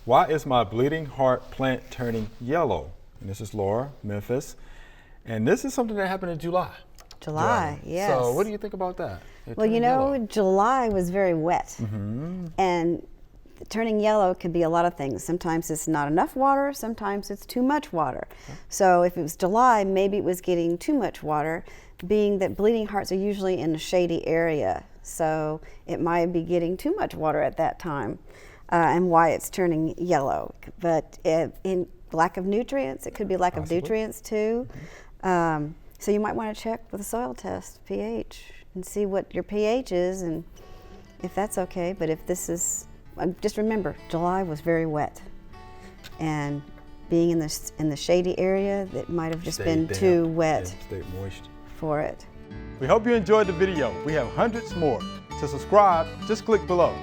Why is my bleeding heart plant turning yellow? And this is Laura, Memphis. And this is something that happened in July. July, yes. So what do you think about that? Well, you know, July was very wet. And turning yellow could be a lot of things. Sometimes it's not enough water, sometimes it's too much water. So if it was July, maybe it was getting too much water, being that bleeding hearts are usually in a shady area. So it might be getting too much water at that time, and why it's turning yellow. But in lack of nutrients, it could be lack of nutrients too. So you might want to check with a soil test, pH, and see what your pH is and if that's okay. But if this is, just remember, July was very wet. And being in the shady area, it might have just been too wet for it. We hope you enjoyed the video. We have hundreds more. To subscribe, just click below.